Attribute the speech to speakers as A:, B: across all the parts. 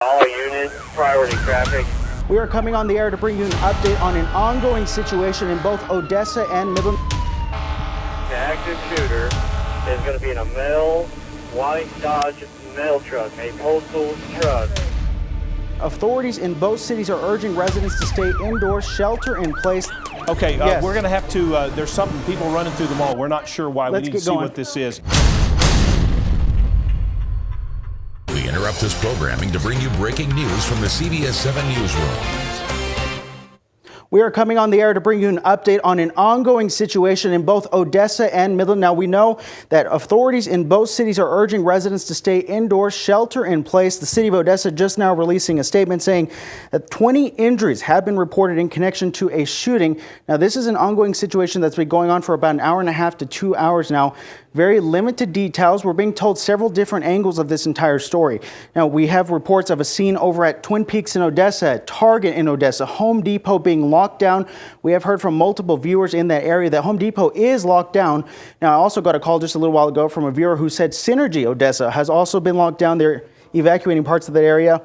A: All units, priority traffic.
B: We are coming on the air to bring you an update on an ongoing situation in both Odessa and Midland.
A: The active shooter is going to be in a white Dodge mail truck, a postal truck.
B: Authorities in both cities are urging residents to stay indoors, shelter in place.
C: Okay,
B: Yes.
C: we're going to have to, there's something, people running through the mall. We're not sure why.
B: Let's
C: We need
B: get
C: to see
B: going.
C: what this is.
D: We interrupt this programming to bring you breaking news from the CBS7 newsroom.
B: We are coming on the air to bring you an update on an ongoing situation in both Odessa and Midland. Now, we know that authorities in both cities are urging residents to stay indoors, shelter in place. The city of Odessa just now releasing a statement saying that 20 injuries have been reported in connection to a shooting. Now, this is an ongoing situation that's been going on for about an hour and a half to 2 hours now. Very limited details. We're being told several different angles of this entire story. Now, we have reports of a scene over at Twin Peaks in Odessa, Target in Odessa, Home Depot being locked down. We have heard from multiple viewers in that area that Home Depot is locked down. Now, I also got a call just a little while ago from a viewer who said Synergy Odessa has also been locked down. They're evacuating parts of that area.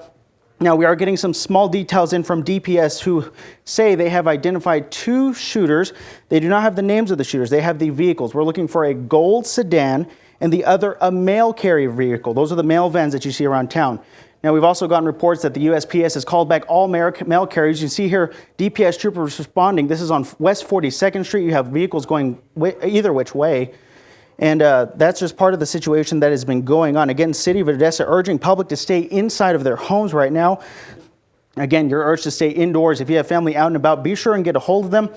B: Now, we are getting some small details in from DPS who say they have identified 2 shooters. They do not have the names of the shooters. They have the vehicles. We're looking for a gold sedan and the other a mail carrier vehicle. Those are the mail vans that you see around town. Now, we've also gotten reports that the USPS has called back all mail carriers. You see here DPS troopers responding. This is on West 42nd Street. You have vehicles going either which way. And that's just part of the situation that has been going on. Again, City of Odessa urging public to stay inside of their homes right now. Again, you're urged to stay indoors. If you have family out and about, be sure and get a hold of them.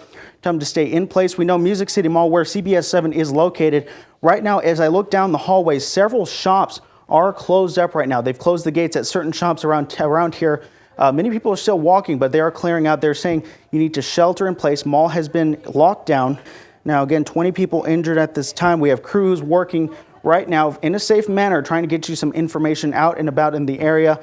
B: Tell them to stay in place. We know Music City Mall, where CBS7 is located. Right now, as I look down the hallways, several shops are closed up right now. They've closed the gates at certain shops around here. Many people are still walking, but they are clearing out. They're saying you need to shelter in place. Mall has been locked down. Now, again, 20 people injured at this time. We have crews working right now in a safe manner, trying to get you some information out and about in the area.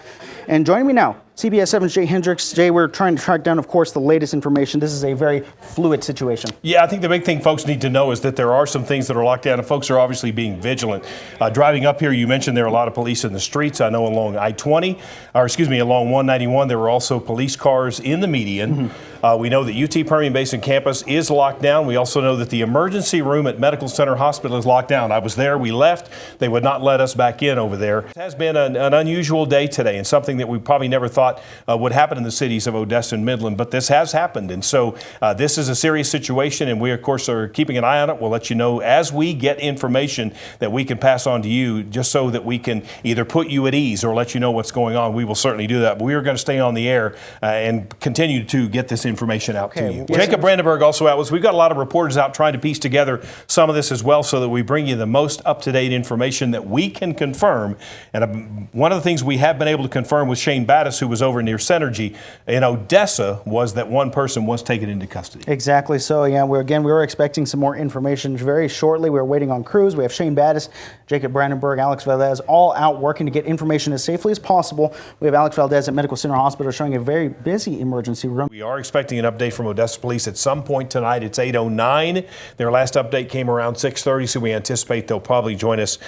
B: And joining me now, CBS7's Jay Hendricks. Jay, we're trying to track down, of course, the latest information. This is a very fluid situation.
C: Yeah, I think the big thing folks need to know is that there are some things that are locked down, and folks are obviously being vigilant. Driving up here, you mentioned there are a lot of police in the streets. I know along along 191, there were also police cars in the median. We know that UT Permian Basin campus is locked down. We also know that the emergency room at Medical Center Hospital is locked down. I was there. We left. They would not let us back in over there. It has been an unusual day today, and something that we probably never thought would happen in the cities of Odessa and Midland, but this has happened. And so this is a serious situation, and we, of course, are keeping an eye on it. We'll let you know as we get information that we can pass on to you, just so that we can either put you at ease or let you know what's going on. We will certainly do that. But we are going to stay on the air and continue to get this information out to you. Jacob Brandenburg also out. We've got a lot of reporters out trying to piece together some of this as well, so that we bring you the most up-to-date information that we can confirm. And one of the things we have been able to confirm with Shane Battis, who was over near Synergy in Odessa, was that one person was taken into custody.
B: Exactly. So, yeah, we were expecting some more information very shortly. We're waiting on crews. We have Shane Battis, Jacob Brandenburg, Alex Valdez, all out working to get information as safely as possible. We have Alex Valdez at Medical Center Hospital showing a very busy emergency room.
C: We are expecting an update from Odessa Police at some point tonight. It's 8:09. Their last update came around 6:30, so we anticipate they'll probably join us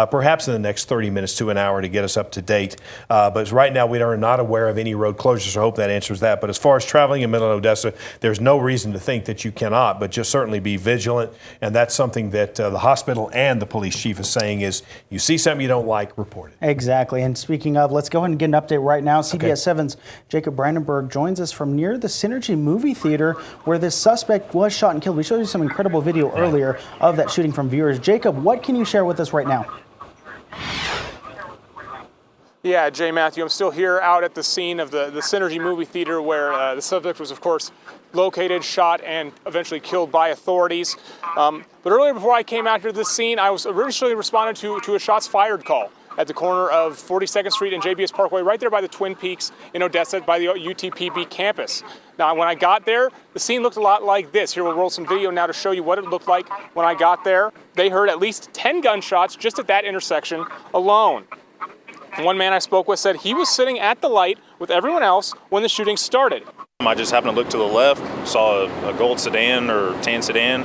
C: perhaps in the next 30 minutes to an hour to get us up to date. But right now, we are not aware of any road closures, so I hope that answers that. But as far as traveling in Midland, Odessa, there's no reason to think that you cannot, but just certainly be vigilant. And that's something that the hospital and the police chief is saying is, you see something you don't like, report it.
B: Exactly. And speaking of, let's go ahead and get an update right now. CBS7's Jacob Brandenburg joins us from near the Synergy movie theater where this suspect was shot and killed. We showed you some incredible video earlier of that shooting from viewers. Jacob, what can you share with us right now?
E: Yeah, Jay Matthew, I'm still here out at the scene of the Synergy movie theater where the subject was, of course, located, shot, and eventually killed by authorities. But earlier, before I came out here to this scene, I was originally responding to a shots fired call at the corner of 42nd Street and JBS Parkway, right there by the Twin Peaks in Odessa, by the UTPB campus. Now, when I got there, the scene looked a lot like this. Here, we'll roll some video now to show you what it looked like when I got there. They heard at least 10 gunshots just at that intersection alone. One man I spoke with said he was sitting at the light with everyone else when the shooting started.
F: I just happened to look to the left, saw a gold sedan or tan sedan,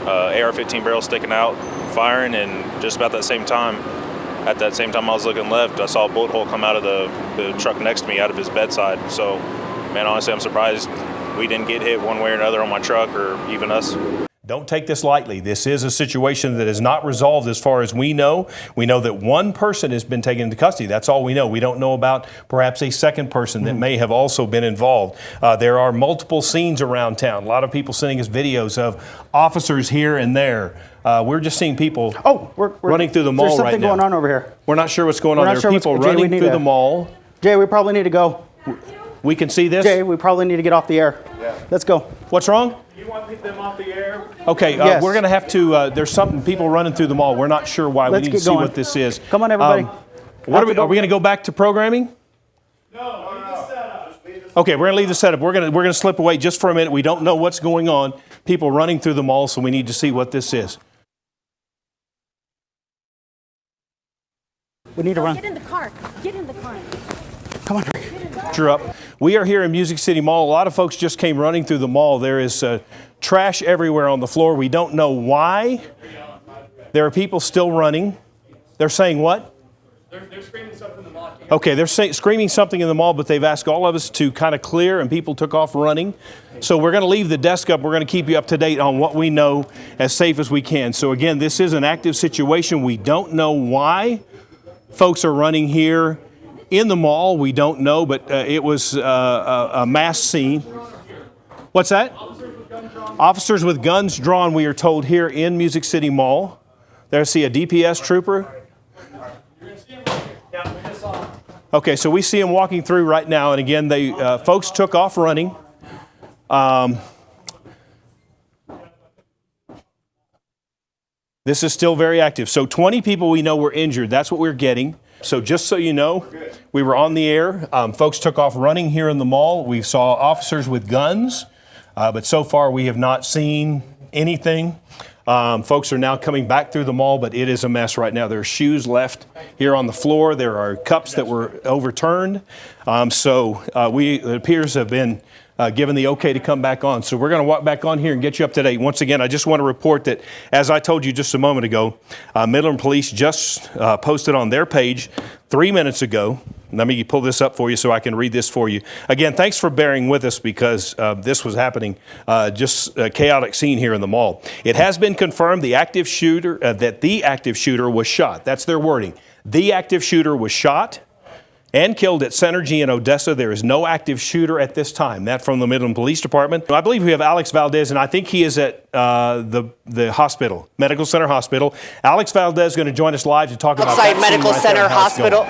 F: AR-15 barrel sticking out, firing, and just about that same time, at that same time I was looking left, I saw a bullet hole come out of the truck next to me, out of his bedside. So, man, honestly, I'm surprised we didn't get hit one way or another on my truck, or even us.
C: Don't take this lightly. This is a situation that is not resolved as far as we know. We know that one person has been taken into custody. That's all we know. We don't know about perhaps a second person that may have also been involved. There are multiple scenes around town. A lot of people sending us videos of officers here and there. We're just seeing people running through the mall right now.
B: There's something going on over here.
C: We're not sure what's going on. There are people running through the mall.
B: Jay, we probably need to go.
C: We can see this?
B: Jay, we probably need to get off the air. Yeah. Let's go.
C: What's wrong?
A: You want them off the air?
C: Okay,
B: Yes.
C: We're going to have to, there's something, people running through the mall. We're not sure why.
B: Let's
C: we need
B: get
C: to see
B: going.
C: what this is.
B: Come on, everybody.
C: Are we going to go back to programming?
A: No, leave the setup.
C: Okay, we're going to leave the setup. We're going to slip away just for a minute. We don't know what's going on. People running through the mall, so we need to see what this is.
B: We need to run.
G: Get in the car. Get in the car.
B: Come on.
C: You're up. We are here in Music City Mall. A lot of folks just came running through the mall. There is trash everywhere on the floor. We don't know why. There are people still running. They're saying what?
E: They're screaming something in the mall.
C: Okay, they're screaming something in the mall, but they've asked all of us to kind of clear, and people took off running. So we're going to leave the desk up. We're going to keep you up to date on what we know as safe as we can. So again, this is an active situation. We don't know why folks are running here in the mall. We don't know, but it was a mass scene. What's that? Officers with guns drawn, we are told, here in Music City Mall. There, see a DPS trooper. Okay, so we see him walking through right now, and again, they folks took off running. This is still very active. So 20 people we know were injured. That's what we're getting. So just so you know, we were on the air. Folks took off running here in the mall. We saw officers with guns, but so far we have not seen anything. Folks are now coming back through the mall, but it is a mess right now. There are shoes left here on the floor. There are cups that were overturned. It appears to have been given the okay to come back on. So we're going to walk back on here and get you up to date. Once again, I just want to report that, as I told you just a moment ago, Midland Police just posted on their page 3 minutes ago. Let me pull this up for you so I can read this for you. Again, thanks for bearing with us because this was happening, just a chaotic scene here in the mall. It has been confirmed that the active shooter was shot. That's their wording. The active shooter was shot and killed at Synergy in Odessa. There is no active shooter at this time. That from the Midland Police Department. I believe we have Alex Valdez, and I think he is at the hospital, Medical Center Hospital. Alex Valdez is going to join us live to talk about that
H: outside Medical Center Hospital.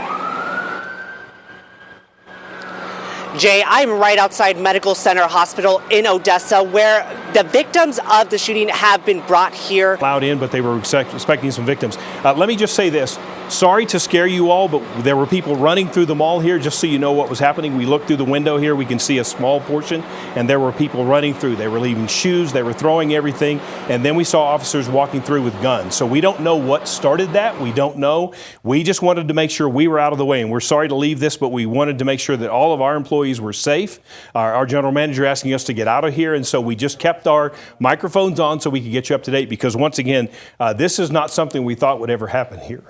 H: Jay, I'm right outside Medical Center Hospital in Odessa, where the victims of the shooting have been brought here.
C: Allowed in, but they were expecting some victims. Let me just say this. Sorry to scare you all, but there were people running through the mall here, just so you know what was happening. We looked through the window here. We can see a small portion, and there were people running through. They were leaving shoes. They were throwing everything. And then we saw officers walking through with guns. So we don't know what started that. We don't know. We just wanted to make sure we were out of the way. And we're sorry to leave this, but we wanted to make sure that all of our employees were safe. Our general manager asking us to get out of here. And so we just kept our microphones on so we could get you up to date, because once again, this is not something we thought would ever happen here.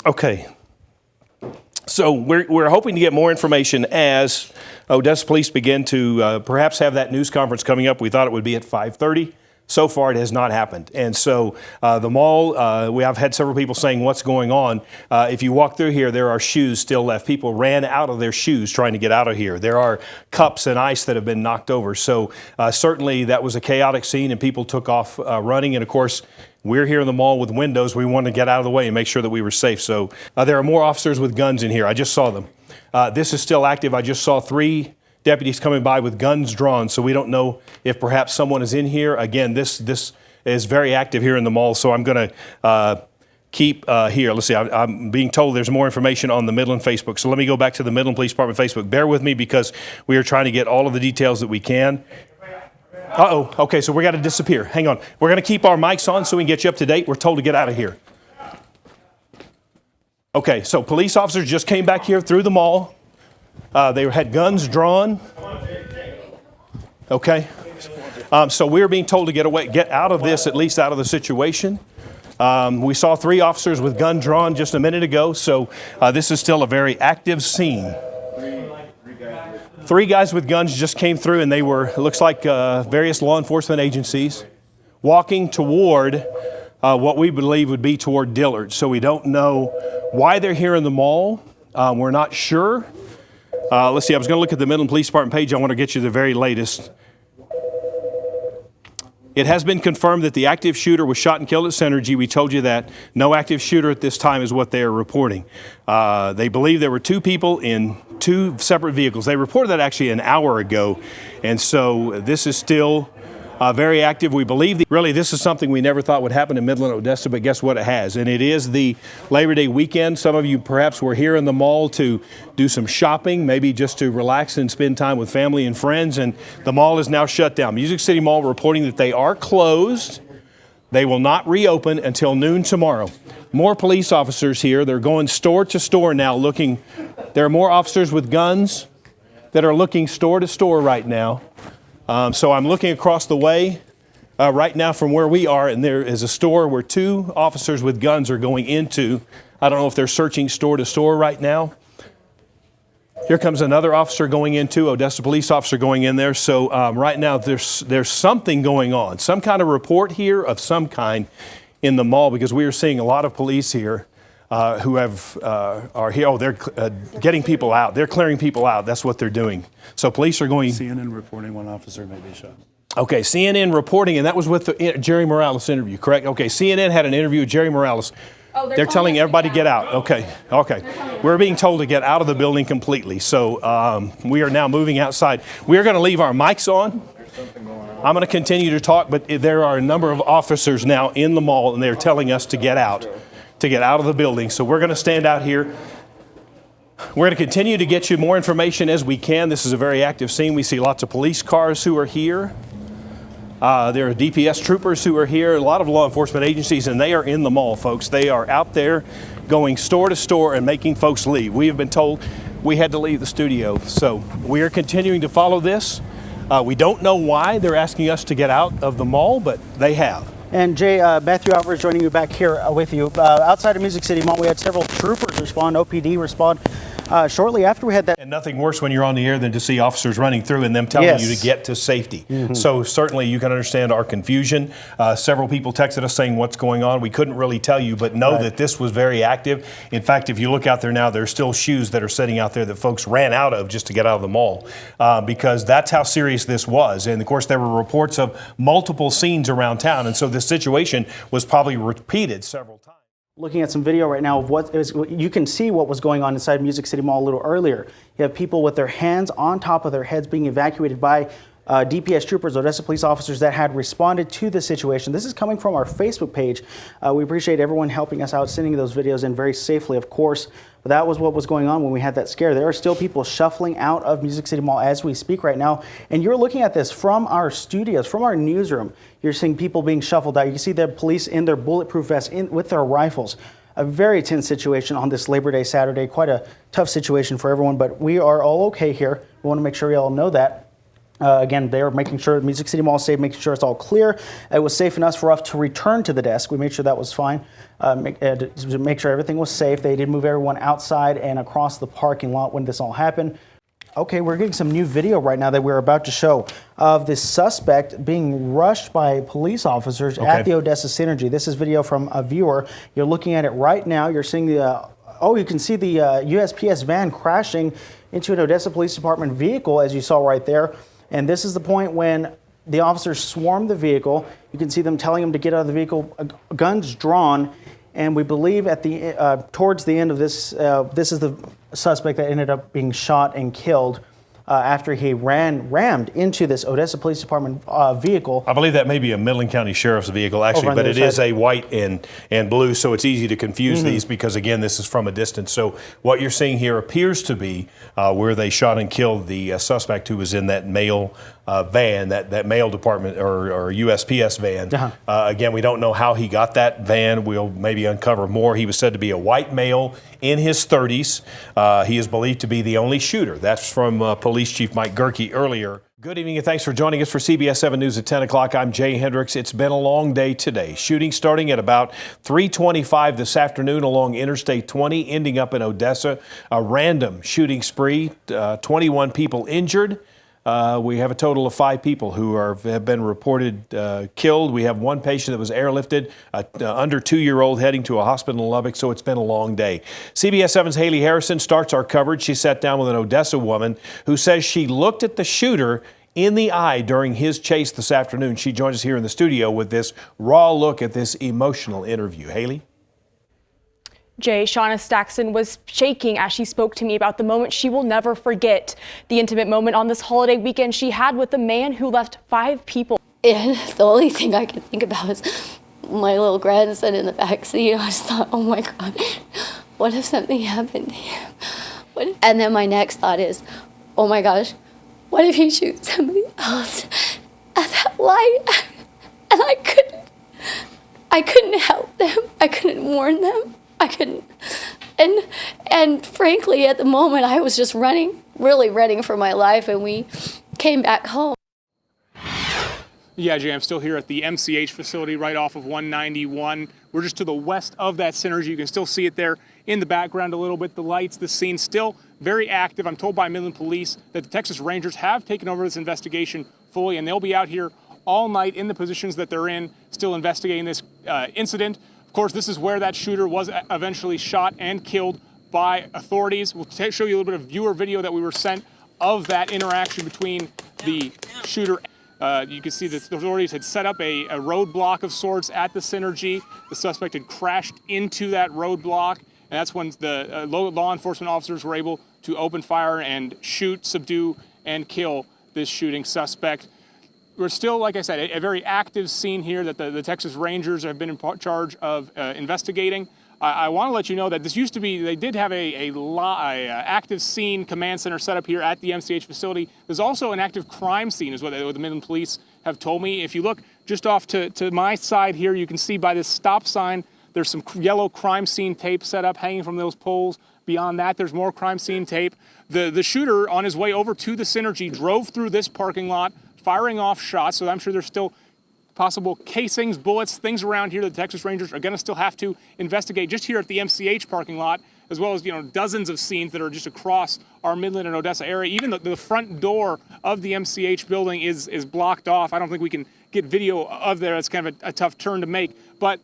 C: Okay, so we're hoping to get more information as Odessa Police begin to perhaps have that news conference coming up. We thought it would be at 5:30. So far, it has not happened. And so the mall, I've had several people saying, what's going on? If you walk through here, there are shoes still left. People ran out of their shoes trying to get out of here. There are cups and ice that have been knocked over. So certainly that was a chaotic scene, and people took off running. And of course, we're here in the mall with windows. We wanted to get out of the way and make sure that we were safe. So there are more officers with guns in here. I just saw them. This is still active. I just saw 3 deputies coming by with guns drawn, so we don't know if perhaps someone is in here. Again, this is very active here in the mall, so I'm going to keep here. Let's see, I'm being told there's more information on the Midland Facebook, so let me go back to the Midland Police Department Facebook. Bear with me because we are trying to get all of the details that we can. Uh-oh, okay, so we got to disappear. Hang on. We're going to keep our mics on so we can get you up to date. We're told to get out of here. Okay, so police officers just came back here through the mall. They had guns drawn. Okay. So we're being told to get out of this, at least out of the situation. We saw 3 officers with guns drawn just a minute ago, so this is still a very active scene. 3 guys with guns just came through, and they were, it looks like various law enforcement agencies walking toward what we believe would be toward Dillard. So we don't know why they're here in the mall. We're not sure. Let's see, I was going to look at the Midland Police Department page. I want to get you the very latest. It has been confirmed that the active shooter was shot and killed at Synergy. We told you that. No active shooter at this time is what they are reporting. They believe there were 2 people in 2 separate vehicles. They reported that actually an hour ago. And so this is still very active. We believe really this is something we never thought would happen in Midland, Odessa, but guess what, it has. And it is the Labor Day weekend. Some of you perhaps were here in the mall to do some shopping, maybe just to relax and spend time with family and friends, and the mall is now shut down. Music City Mall reporting that they are closed. They will not reopen until noon tomorrow. More police officers here. They're going store to store now looking. There are more officers with guns that are looking store to store right now. So I'm looking across the way right now from where we are, and there is a store where 2 officers with guns are going into. I don't know if they're searching store to store right now. Here comes another officer going into, Odessa police officer going in there. So right now there's something going on, some kind of report here of some kind in the mall, because we are seeing a lot of police here who are here. Oh, they're getting people out. They're clearing people out. That's what they're doing. So police are going.
G: CNN reporting 1 officer may be shot.
C: Okay, CNN reporting, and that was with the Jerry Morales interview, correct? Okay, CNN had an interview with Jerry Morales.
I: Oh,
C: they're telling everybody to get out. Okay. We're being told to get out of the building completely. So we are now moving outside. We are going to leave our mics on. I'm going to continue to talk, but there are a number of officers now in the mall, and they're telling us to get out of the building. So we're going to stand out here. We're going to continue to get you more information as we can. This is a very active scene. We see lots of police cars who are here. There are DPS troopers who are here, a lot of law enforcement agencies, and they are in the mall, folks. They are out there going store to store and making folks leave. We have been told we had to leave the studio, so we are continuing to follow this. We don't know why they're asking us to get out of the mall, but they have.
B: And Jay, Matthew Alvarez joining you back here with you. Outside of Music City Mall, we had several troopers respond, OPD respond. Shortly after we had that.
C: And nothing worse when you're on the air than to see officers running through and them telling you to get to safety. Mm-hmm. So certainly you can understand our confusion. Several people texted us saying what's going on. We couldn't really tell you, but know that this was very active. In fact, if you look out there now, there's still shoes that are sitting out there that folks ran out of just to get out of the mall because that's how serious this was. And of course, there were reports of multiple scenes around town. And so this situation was probably repeated several times.
B: Looking at some video right now of what is, you can see what was going on inside Music City Mall a little earlier. You have people with their hands on top of their heads being evacuated by DPS troopers, Odessa police officers that had responded to the situation. This is coming from our Facebook page. We appreciate everyone helping us out, sending those videos in very safely, of course. But that was what was going on when we had that scare. There are still people shuffling out of Music City Mall as we speak right now. And you're looking at this from our studios, from our newsroom. You're seeing people being shuffled out. You can see the police in their bulletproof vests with their rifles. A very tense situation on this Labor Day Saturday. Quite a tough situation for everyone, but we are all okay here. We want to make sure we all know that. Again, they are making sure Music City Mall is safe, making sure it's all clear. It was safe enough for us to return to the desk. We made sure that was fine, to make sure everything was safe. They did move everyone outside and across the parking lot when this all happened. Okay, we're getting some new video right now that we're about to show of this suspect being rushed by police officers at the Odessa Synergy. This is video from a viewer. You're looking at it right now. You're seeing the, you can see the USPS van crashing into an Odessa Police Department vehicle, as you saw right there. And this is the point when the officers swarm the vehicle. You can see them telling them to get out of the vehicle, guns drawn. And we believe at the towards the end of this, this is the suspect that ended up being shot and killed after he rammed into this Odessa Police Department vehicle.
C: I believe that may be a Midland County Sheriff's vehicle, actually, but it is a white and blue, so it's easy to confuse these because, again, this is from a distance. So what you're seeing here appears to be where they shot and killed the suspect who was in that mail van, that mail department or USPS van. Again, we don't know how he got that van. We'll maybe uncover more. He was said to be a white male in his 30s. He is believed to be the only shooter. That's from Police Chief Mike Gerke earlier. Good evening and thanks for joining us for CBS7 News at 10 o'clock. I'm Jay Hendricks. It's been a long day today. Shooting starting at about 3:25 this afternoon along Interstate 20, ending up in Odessa. A random shooting spree, 21 people injured. We have a total of 5 people who have been reported killed. We have one patient that was airlifted, under 2-year-old heading to a hospital in Lubbock, so it's been a long day. CBS7's Haley Harrison starts our coverage. She sat down with an Odessa woman who says she looked at the shooter in the eye during his chase this afternoon. She joins us here in the studio with this raw look at this emotional interview. Haley?
I: Jay, Shauna Staxon was shaking as she spoke to me about the moment she will never forget. The intimate moment on this holiday weekend she had with the man who left 5 people.
J: And the only thing I could think about is my little grandson in the back seat. I just thought, oh my God, what if something happened to him? And then my next thought is, oh my gosh, what if he shoots somebody else at that light? And I couldn't help them. I couldn't warn them. I couldn't. And frankly, at the moment, I was just really running for my life, and we came back home.
E: Yeah, Jay, I'm still here at the MCH facility right off of 191. We're just to the west of that synergy. You can still see it there in the background a little bit. The lights, the scene, still very active. I'm told by Midland Police that the Texas Rangers have taken over this investigation fully, and they'll be out here all night in the positions that they're in, still investigating this incident. Of course, this is where that shooter was eventually shot and killed by authorities. We'll show you a little bit of viewer video that we were sent of that interaction between the shooter. You can see that the authorities had set up a roadblock of sorts at the synergy. The suspect had crashed into that roadblock, and that's when the law enforcement officers were able to open fire and shoot, subdue, and kill this shooting suspect. We're still, like I said, a very active scene here that the Texas Rangers have been in charge of investigating. I want to let you know that this used to be, they did have a active scene command center set up here at the MCH facility. There's also an active crime scene is what the Midland Police have told me. If you look just off to my side here, you can see by this stop sign, there's some yellow crime scene tape set up hanging from those poles. Beyond that, there's more crime scene tape. The shooter on his way over to the synergy drove through this parking lot, firing off shots, so I'm sure there's still possible casings, bullets, things around here that the Texas Rangers are going to still have to investigate just here at the MCH parking lot, as well as dozens of scenes that are just across our Midland and Odessa area. Even the front door of the MCH building is blocked off. I don't think we can get video of there. It's kind of a tough turn to make. But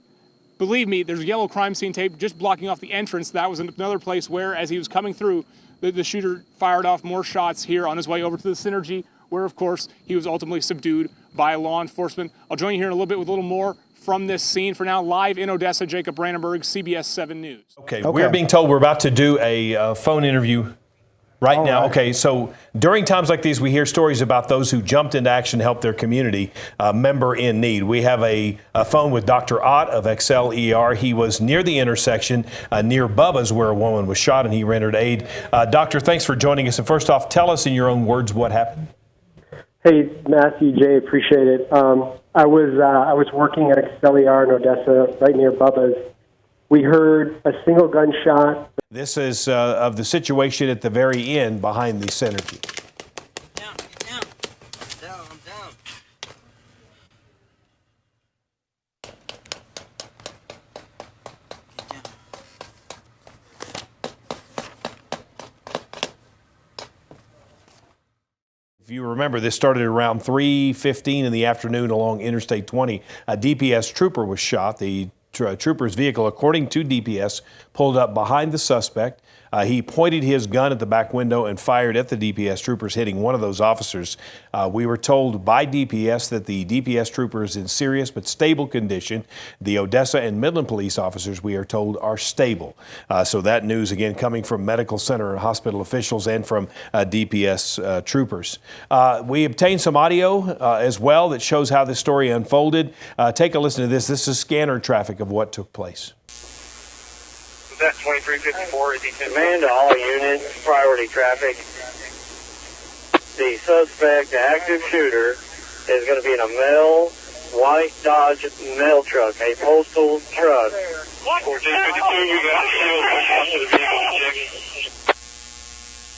E: believe me, there's yellow crime scene tape just blocking off the entrance. That was another place where, as he was coming through, the shooter fired off more shots here on his way over to the synergy, where, of course, he was ultimately subdued by law enforcement. I'll join you here in a little bit with a little more from this scene. For now, live in Odessa, Jacob Brandenburg, CBS 7 News.
C: Okay, we're being told we're about to do a phone interview right now. Okay, so during times like these, we hear stories about those who jumped into action to help their community member in need. We have a phone with Dr. Ott of Excel ER. He was near the intersection near Bubba's where a woman was shot, and he rendered aid. Doctor, thanks for joining us. And first off, tell us in your own words what happened.
K: Hey, Matthew, Jay, appreciate it. I was working at Excel ER in Odessa, right near Bubba's. We heard a single gunshot.
C: This is of the situation at the very end behind the synergy.
L: Down, down, down, I'm down.
C: If you remember, this started around 3:15 in the afternoon along Interstate 20. A DPS trooper was shot. The trooper's vehicle, according to DPS, pulled up behind the suspect. He pointed his gun at the back window and fired at the DPS troopers, hitting one of those officers. We were told by DPS that the DPS trooper is in serious but stable condition. The Odessa and Midland police officers, we are told, are stable. So that news, again, coming from medical center and hospital officials and from DPS troopers. We obtained some audio as well that shows how this story unfolded. Take a listen to this. This is scanner traffic of what took place.
A: That 2354 is command to all units, priority traffic. The suspect, the active shooter, is going to be in a white Dodge mail truck, a postal truck. 1452, you got a shield push into the vehicle, check.